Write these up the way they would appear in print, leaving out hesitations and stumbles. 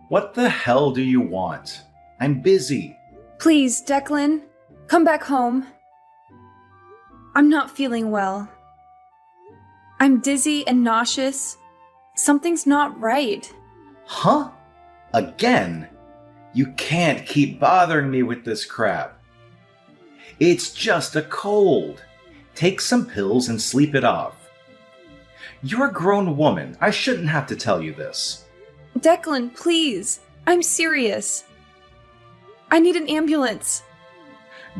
What the hell do you want? I'm busy. Please, Declan, come back home. I'm not feeling well. I'm dizzy and nauseous. Something's not right. Huh? Again? You can't keep bothering me with this crap. It's just a cold. Take some pills and sleep it off. You're a grown woman. I shouldn't have to tell you this. Declan, please. I'm serious. I need an ambulance.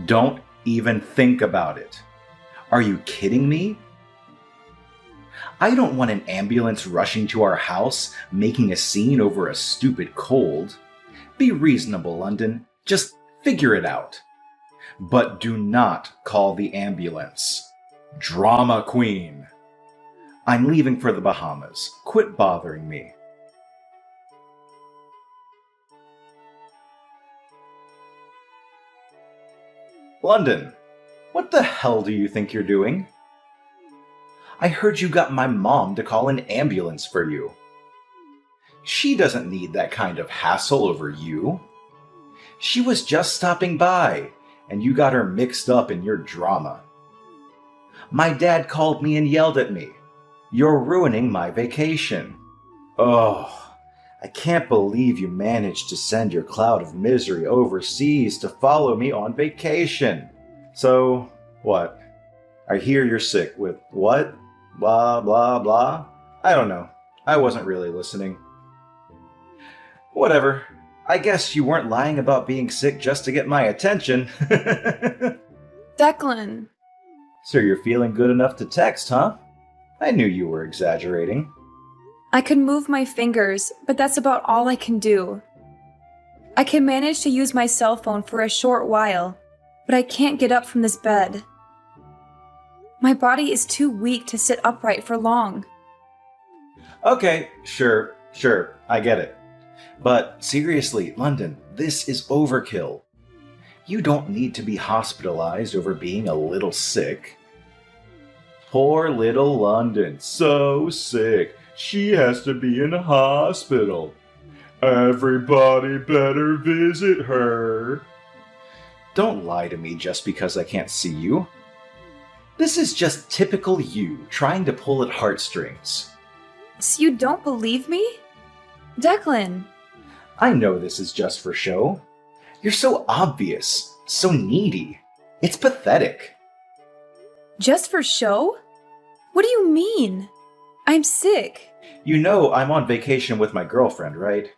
Don't even think about it. Are you kidding me? I don't want an ambulance rushing to our house, making a scene over a stupid cold. Be reasonable, London. Just figure it out. But do not call the ambulance. Drama queen. I'm leaving for the Bahamas. Quit bothering me. London, what the hell do you think you're doing? I heard you got my mom to call an ambulance for you. She doesn't need that kind of hassle over you. She was just stopping by, and you got her mixed up in your drama. My dad called me and yelled at me. You're ruining my vacation. Oh, I can't believe you managed to send your cloud of misery overseas to follow me on vacation. So, what? I hear you're sick with what? Blah, blah, blah? I don't know. I wasn't really listening. Whatever. I guess you weren't lying about being sick just to get my attention. Declan. So you're feeling good enough to text, huh? I knew you were exaggerating. I can move my fingers, but that's about all I can do. I can manage to use my cell phone for a short while, but I can't get up from this bed. My body is too weak to sit upright for long. Okay, sure, I get it. But seriously, London, this is overkill. You don't need to be hospitalized over being a little sick. Poor little London, so sick. She has to be in a hospital. Everybody better visit her. Don't lie to me just because I can't see you. This is just typical you trying to pull at heartstrings. So you don't believe me? Declan. I know this is just for show. You're so obvious, so needy. It's pathetic. Just for show? What do you mean? I'm sick. You know I'm on vacation with my girlfriend, right?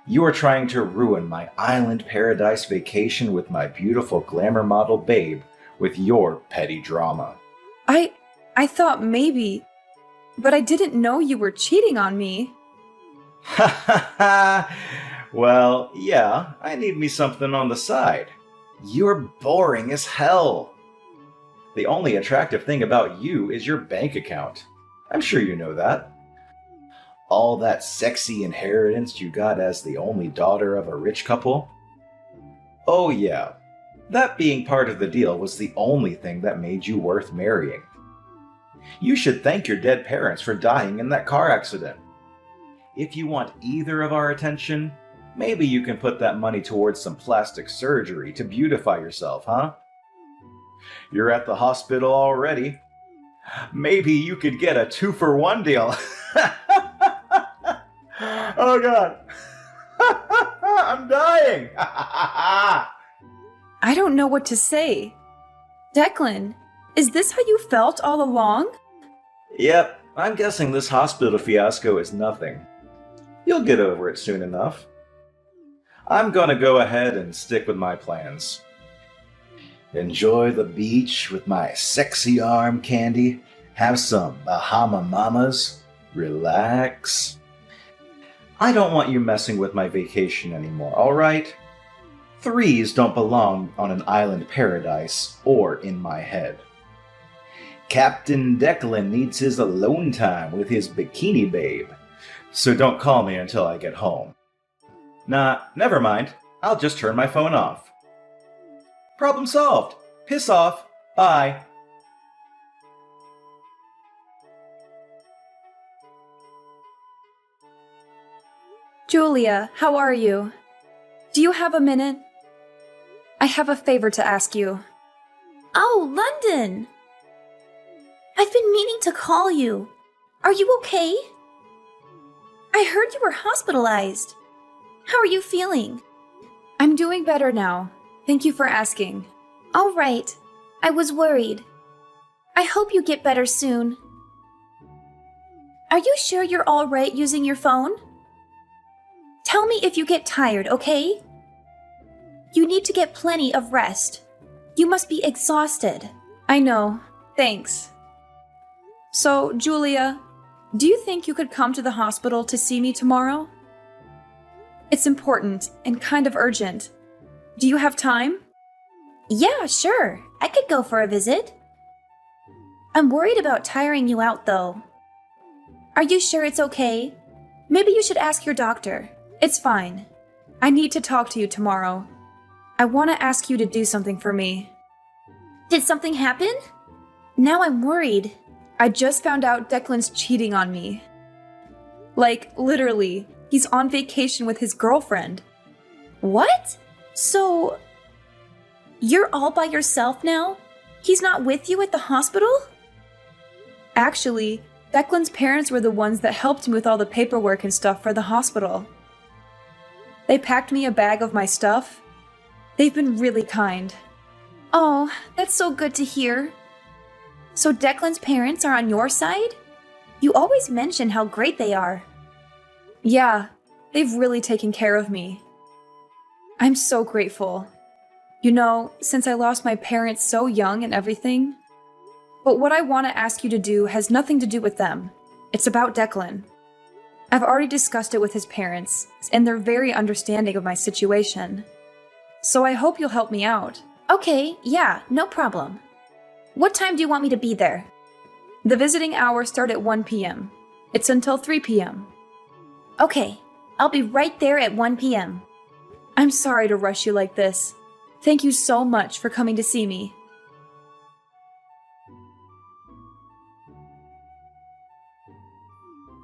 You are trying to ruin my island paradise vacation with my beautiful glamour model babe with your petty drama. I thought maybe, but I didn't know you were cheating on me. Ha ha ha! Well, yeah, I need me something on the side. You're boring as hell. The only attractive thing about you is your bank account. I'm sure you know that. All that sexy inheritance you got as the only daughter of a rich couple. Oh yeah, that being part of the deal was the only thing that made you worth marrying. You should thank your dead parents for dying in that car accident. If you want either of our attention, maybe you can put that money towards some plastic surgery to beautify yourself, huh? You're at the hospital already. Maybe you could get a 2-for-1 deal. Oh God. I'm dying. I don't know what to say. Declan, is this how you felt all along? Yep, I'm guessing this hospital fiasco is nothing. You'll get over it soon enough. I'm gonna go ahead and stick with my plans. Enjoy the beach with my sexy arm candy, have some Bahama Mamas, relax. I don't want you messing with my vacation anymore, alright? Threes don't belong on an island paradise or in my head. Captain Declan needs his alone time with his bikini babe, so don't call me until I get home. Nah, never mind. I'll just turn my phone off. Problem solved. Piss off. Bye. Julia, how are you? Do you have a minute? I have a favor to ask you. Oh, London! I've been meaning to call you. Are you okay? I heard you were hospitalized. How are you feeling? I'm doing better now. Thank you for asking. All right. I was worried. I hope you get better soon. Are you sure you're all right using your phone? Tell me if you get tired, okay? You need to get plenty of rest. You must be exhausted. I know. Thanks. So, Julia, do you think you could come to the hospital to see me tomorrow? It's important and kind of urgent. Do you have time? Yeah, sure. I could go for a visit. I'm worried about tiring you out, though. Are you sure it's okay? Maybe you should ask your doctor. It's fine. I need to talk to you tomorrow. I want to ask you to do something for me. Did something happen? Now I'm worried. I just found out Declan's cheating on me. Like, literally, he's on vacation with his girlfriend. What? So, you're all by yourself now? He's not with you at the hospital? Actually, Declan's parents were the ones that helped me with all the paperwork and stuff for the hospital. They packed me a bag of my stuff. They've been really kind. Oh, that's so good to hear. So Declan's parents are on your side? You always mention how great they are. Yeah, they've really taken care of me. I'm so grateful. You know, since I lost my parents so young and everything. But what I want to ask you to do has nothing to do with them. It's about Declan. I've already discussed it with his parents, and they're very understanding of my situation. So I hope you'll help me out. Okay, yeah, no problem. What time do you want me to be there? The visiting hours start at 1 p.m. It's until 3 p.m. Okay, I'll be right there at 1 p.m. I'm sorry to rush you like this. Thank you so much for coming to see me.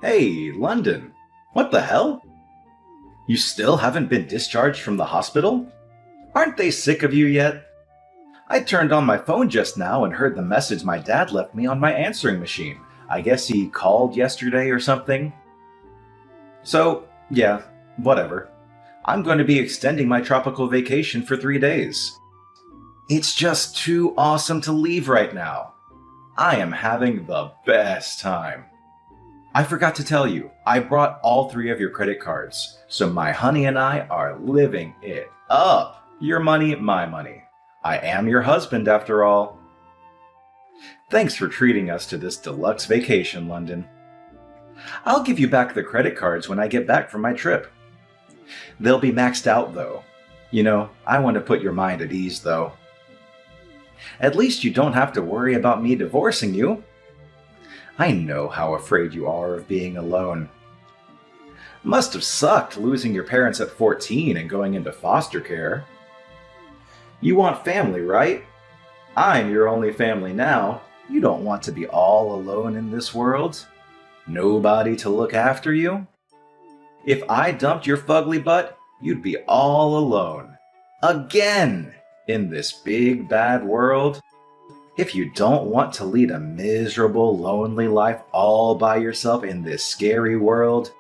Hey, London. What the hell? You still haven't been discharged from the hospital? Aren't they sick of you yet? I turned on my phone just now and heard the message my dad left me on my answering machine. I guess he called yesterday or something. So, yeah, whatever. I'm going to be extending my tropical vacation for 3 days. It's just too awesome to leave right now. I am having the best time. I forgot to tell you, I brought all 3 of your credit cards, so my honey and I are living it up. Your money, my money. I am your husband, after all. Thanks for treating us to this deluxe vacation, London. I'll give you back the credit cards when I get back from my trip. They'll be maxed out, though. You know, I want to put your mind at ease, though. At least you don't have to worry about me divorcing you. I know how afraid you are of being alone. Must have sucked losing your parents at 14 and going into foster care. You want family, right? I'm your only family now. You don't want to be all alone in this world. Nobody to look after you. If I dumped your fugly butt, you'd be all alone. Again! In this big bad world. If you don't want to lead a miserable, lonely life all by yourself in this scary world,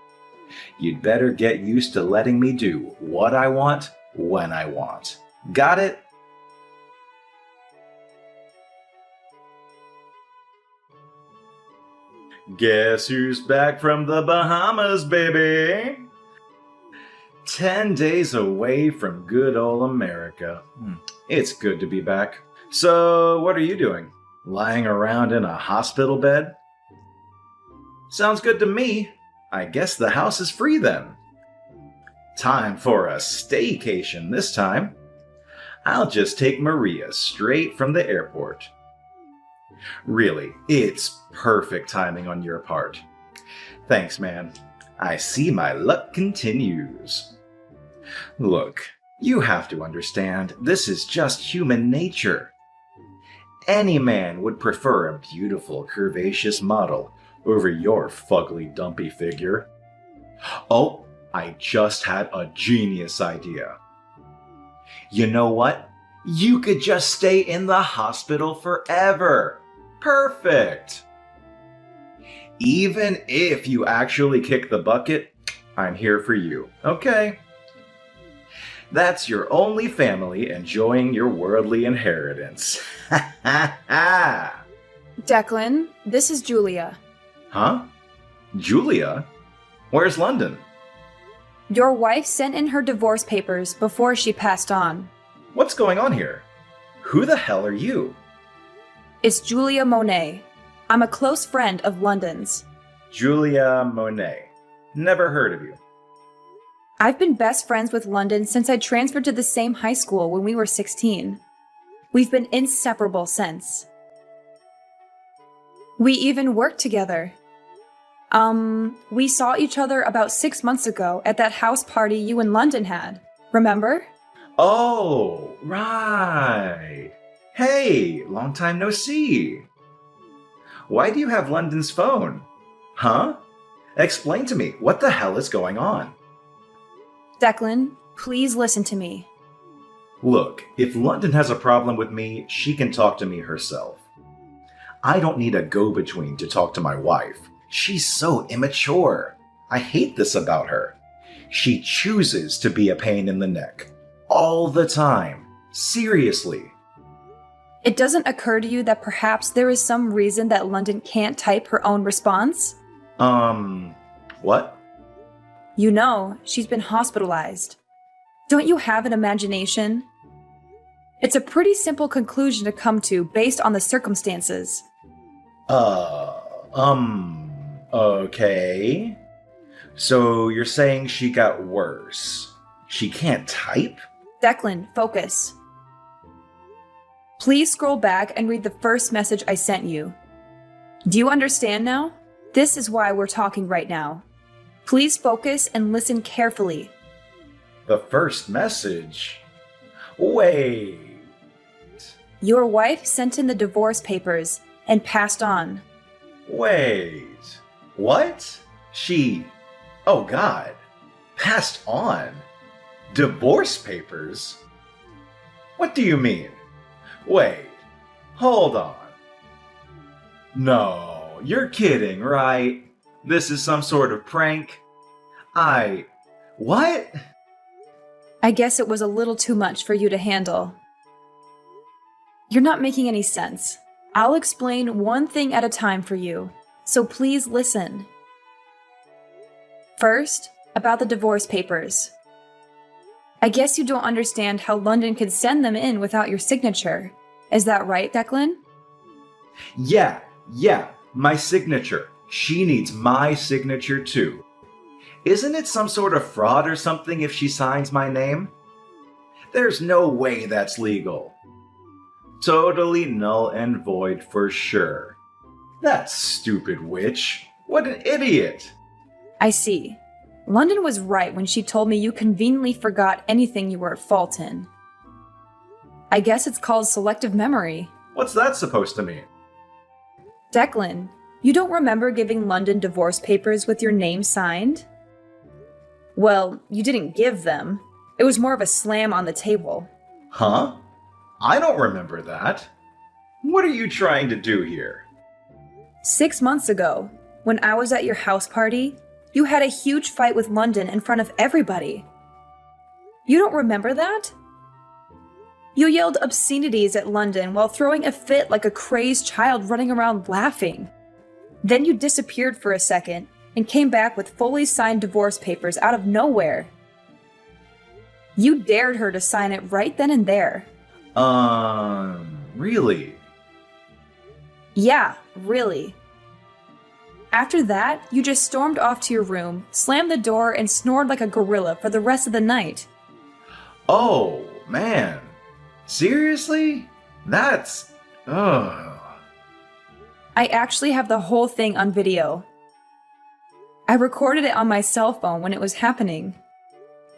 you'd better get used to letting me do what I want, when I want. Got it? Guess who's back from the Bahamas, baby? 10 days away from good old America. It's good to be back. So, what are you doing? Lying around in a hospital bed? Sounds good to me. I guess the house is free then. Time for a staycation this time. I'll just take Maria straight from the airport. Really, it's perfect timing on your part. Thanks, man. I see my luck continues. Look, you have to understand, this is just human nature. Any man would prefer a beautiful, curvaceous model over your fugly, dumpy figure. Oh, I just had a genius idea. You know what? You could just stay in the hospital forever. Perfect! Even if you actually kick the bucket, I'm here for you, okay? That's your only family enjoying your worldly inheritance. Ha ha ha! Declan, this is Julia. Huh? Julia? Where's London? Your wife sent in her divorce papers before she passed on. What's going on here? Who the hell are you? It's Julia Monet. I'm a close friend of London's. Julia Monet. Never heard of you. I've been best friends with London since I transferred to the same high school when we were 16. We've been inseparable since. We even worked together. We saw each other about 6 months ago at that house party you and London had. Remember? Oh, right. Hey, long time no see. Why do you have London's phone? Huh? Explain to me, what the hell is going on? Declan, please listen to me. Look, if London has a problem with me, she can talk to me herself. I don't need a go-between to talk to my wife. She's so immature. I hate this about her. She chooses to be a pain in the neck. All the time. Seriously. It doesn't occur to you that perhaps there is some reason that London can't type her own response? What? You know, she's been hospitalized. Don't you have an imagination? It's a pretty simple conclusion to come to based on the circumstances. Okay. So you're saying she got worse. She can't type? Declan, focus. Please scroll back and read the first message I sent you. Do you understand now? This is why we're talking right now. Please focus and listen carefully. The first message? Wait. Your wife sent in the divorce papers and passed on. Wait. What? She... Oh God. Passed on? Divorce papers? What do you mean? Wait. Hold on. No, you're kidding, right? This is some sort of prank? What? I guess it was a little too much for you to handle. You're not making any sense. I'll explain one thing at a time for you, so please listen. First, about the divorce papers. I guess you don't understand how London could send them in without your signature. Is that right, Declan? Yeah, my signature. She needs my signature too. Isn't it some sort of fraud or something if she signs my name? There's no way that's legal. Totally null and void for sure. That stupid witch. What an idiot. I see. London was right when she told me you conveniently forgot anything you were at fault in. I guess it's called selective memory. What's that supposed to mean? Declan, you don't remember giving London divorce papers with your name signed? Well, you didn't give them. It was more of a slam on the table. Huh? I don't remember that. What are you trying to do here? 6 months ago, when I was at your house party, you had a huge fight with London in front of everybody. You don't remember that? You yelled obscenities at London while throwing a fit like a crazed child running around laughing. Then you disappeared for a second and came back with fully signed divorce papers out of nowhere. You dared her to sign it right then and there. Really? Yeah, really. After that, you just stormed off to your room, slammed the door, and snored like a gorilla for the rest of the night. Oh, man. Seriously? That's... Ugh. I actually have the whole thing on video. I recorded it on my cell phone when it was happening.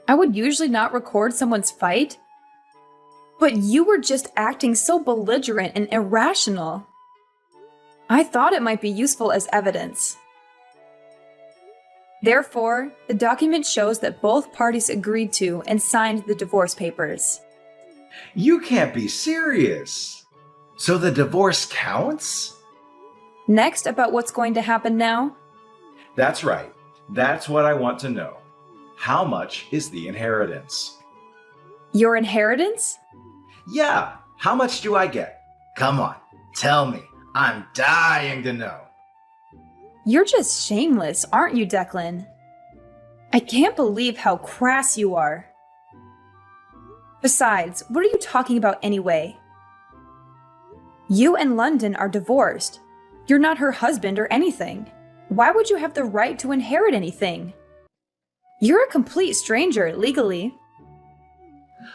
I would usually not record someone's fight, but you were just acting so belligerent and irrational. I thought it might be useful as evidence. Therefore, the document shows that both parties agreed to and signed the divorce papers. You can't be serious. So the divorce counts? Next, about what's going to happen now? That's right. That's what I want to know. How much is the inheritance? Your inheritance? Yeah, how much do I get? Come on, tell me. I'm dying to know. You're just shameless, aren't you, Declan? I can't believe how crass you are. Besides, what are you talking about anyway? You and London are divorced. You're not her husband or anything. Why would you have the right to inherit anything? You're a complete stranger, legally.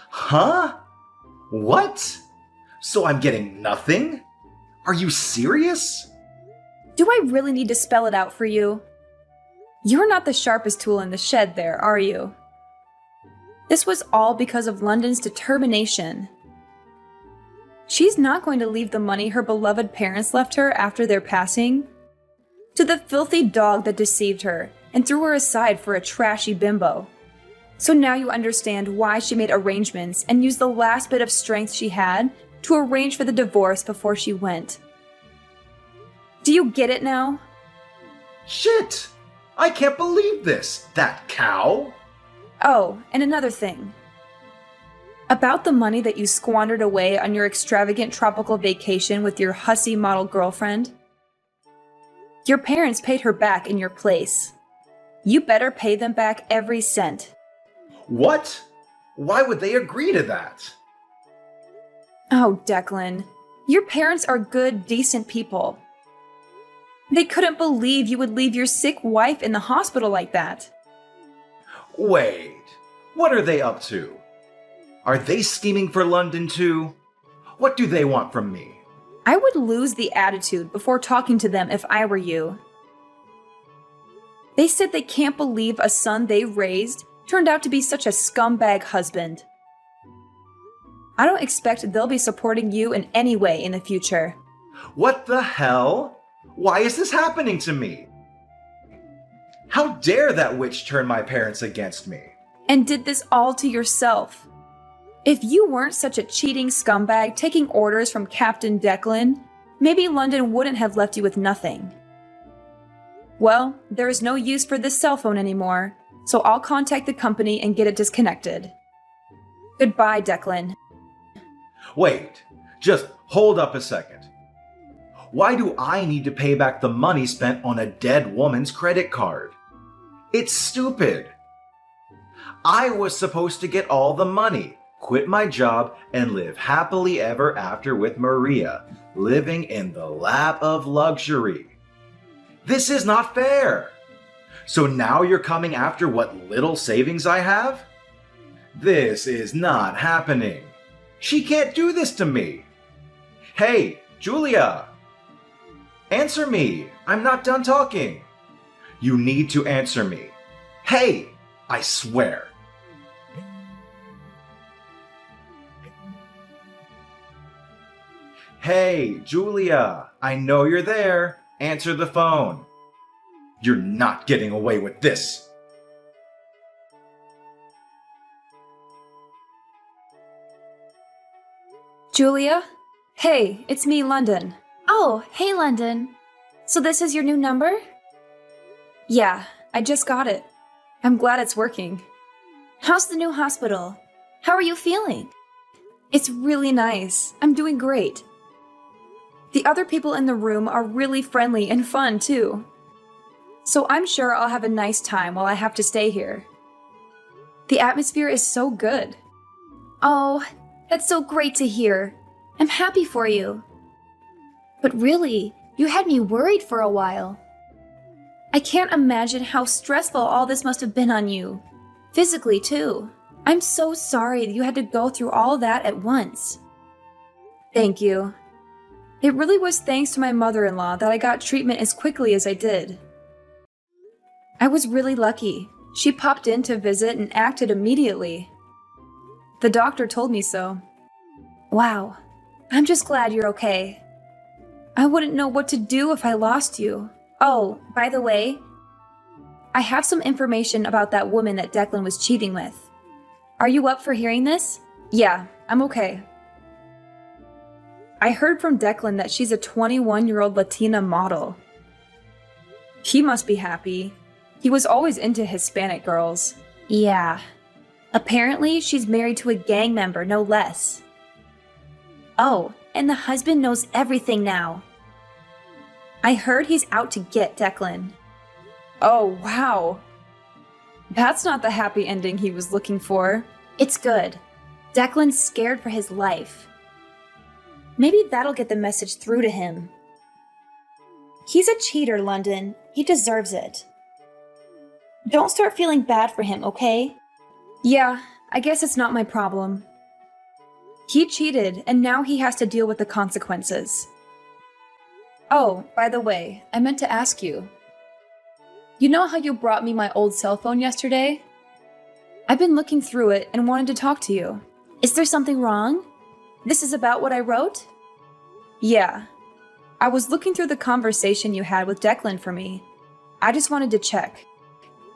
Huh? What? So I'm getting nothing? Are you serious? Do I really need to spell it out for you? You're not the sharpest tool in the shed there, are you? This was all because of London's determination. She's not going to leave the money her beloved parents left her after their passing to the filthy dog that deceived her and threw her aside for a trashy bimbo. So now you understand why she made arrangements and used the last bit of strength she had to arrange for the divorce before she went. Do you get it now? Shit! I can't believe this! That cow! Oh, and another thing. About the money that you squandered away on your extravagant tropical vacation with your hussy model girlfriend. Your parents paid her back in your place. You better pay them back every cent. What? Why would they agree to that? Oh, Declan. Your parents are good, decent people. They couldn't believe you would leave your sick wife in the hospital like that. Wait, what are they up to? Are they scheming for London too? What do they want from me? I would lose the attitude before talking to them if I were you. They said they can't believe a son they raised turned out to be such a scumbag husband. I don't expect they'll be supporting you in any way in the future. What the hell? Why is this happening to me? How dare that witch turn my parents against me? And did this all to yourself. If you weren't such a cheating scumbag taking orders from Captain Declan, maybe London wouldn't have left you with nothing. Well, there is no use for this cell phone anymore, so I'll contact the company and get it disconnected. Goodbye, Declan. Wait, just hold up a second. Why do I need to pay back the money spent on a dead woman's credit card? It's stupid. I was supposed to get all the money, quit my job, and live happily ever after with Maria, living in the lap of luxury. This is not fair. So now you're coming after what little savings I have? This is not happening. She can't do this to me. Hey, Julia! Answer me! I'm not done talking. You need to answer me. Hey! I swear. Hey, Julia! I know you're there. Answer the phone. You're not getting away with this. Julia? Hey, it's me, London. Oh, hey, London. So this is your new number? Yeah, I just got it. I'm glad it's working. How's the new hospital? How are you feeling? It's really nice. I'm doing great. The other people in the room are really friendly and fun, too. So I'm sure I'll have a nice time while I have to stay here. The atmosphere is so good. Oh, that's so great to hear. I'm happy for you. But really, you had me worried for a while. I can't imagine how stressful all this must have been on you. Physically, too. I'm so sorry that you had to go through all that at once. Thank you. It really was thanks to my mother-in-law that I got treatment as quickly as I did. I was really lucky. She popped in to visit and acted immediately. The doctor told me so. Wow. I'm just glad you're okay. I wouldn't know what to do if I lost you. Oh, by the way, I have some information about that woman that Declan was cheating with. Are you up for hearing this? Yeah, I'm okay. I heard from Declan that she's a 21-year-old Latina model. He must be happy. He was always into Hispanic girls. Yeah. Apparently, she's married to a gang member, no less. Oh, and the husband knows everything now. I heard he's out to get Declan. Oh, wow. That's not the happy ending he was looking for. It's good. Declan's scared for his life. Maybe that'll get the message through to him. He's a cheater, London. He deserves it. Don't start feeling bad for him, okay? Yeah, I guess it's not my problem. He cheated, and now he has to deal with the consequences. Oh, by the way, I meant to ask you. You know how you brought me my old cell phone yesterday? I've been looking through it and wanted to talk to you. Is there something wrong? This is about what I wrote? Yeah. I was looking through the conversation you had with Declan for me. I just wanted to check.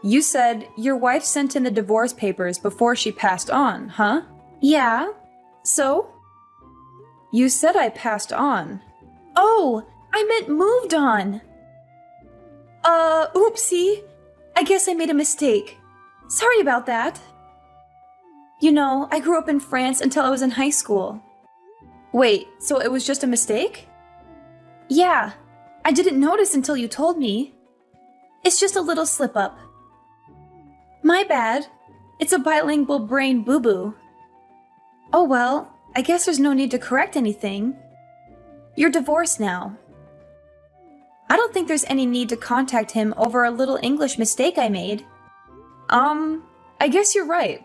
You said your wife sent in the divorce papers before she passed on, huh? Yeah. So? You said I passed on. Oh, I meant moved on. Oopsie. I guess I made a mistake. Sorry about that. You know, I grew up in France until I was in high school. Wait, so it was just a mistake? Yeah, I didn't notice until you told me. It's just a little slip-up. My bad. It's a bilingual brain boo-boo. Oh well, I guess there's no need to correct anything. You're divorced now. I don't think there's any need to contact him over a little English mistake I made. I guess you're right.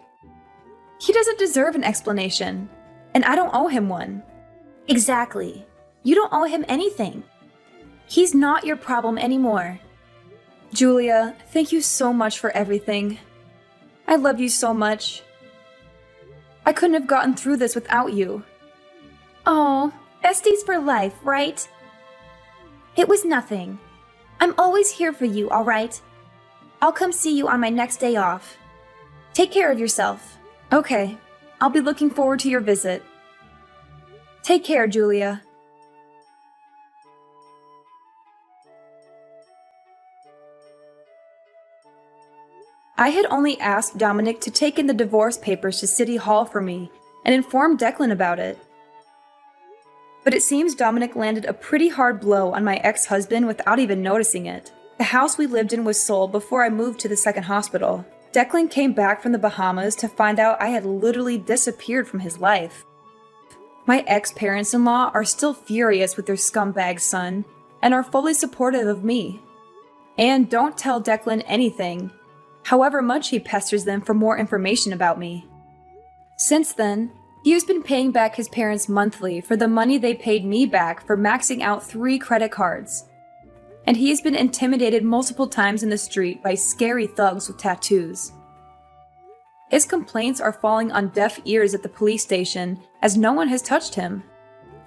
He doesn't deserve an explanation, and I don't owe him one. Exactly. You don't owe him anything. He's not your problem anymore. Julia, thank you so much for everything. I love you so much. I couldn't have gotten through this without you. Oh, besties for life, right? It was nothing. I'm always here for you, all right? I'll come see you on my next day off. Take care of yourself. Okay, I'll be looking forward to your visit. Take care, Julia. I had only asked Dominic to take in the divorce papers to City Hall for me and inform Declan about it. But it seems Dominic landed a pretty hard blow on my ex-husband without even noticing it. The house we lived in was sold before I moved to the second hospital. Declan came back from the Bahamas to find out I had literally disappeared from his life. My ex-parents-in-law are still furious with their scumbag son and are fully supportive of me. And don't tell Declan anything, however much he pesters them for more information about me. Since then, he has been paying back his parents monthly for the money they paid me back for maxing out 3 credit cards. And he has been intimidated multiple times in the street by scary thugs with tattoos. His complaints are falling on deaf ears at the police station as no one has touched him.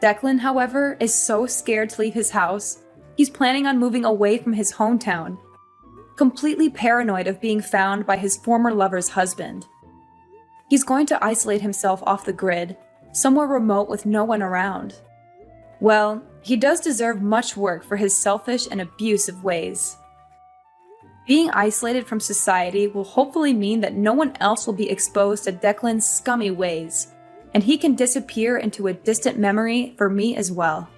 Declan, however, is so scared to leave his house, he's planning on moving away from his hometown, completely paranoid of being found by his former lover's husband. He's going to isolate himself off the grid, somewhere remote with no one around. Well, he does deserve much work for his selfish and abusive ways. Being isolated from society will hopefully mean that no one else will be exposed to Declan's scummy ways, and he can disappear into a distant memory for me as well.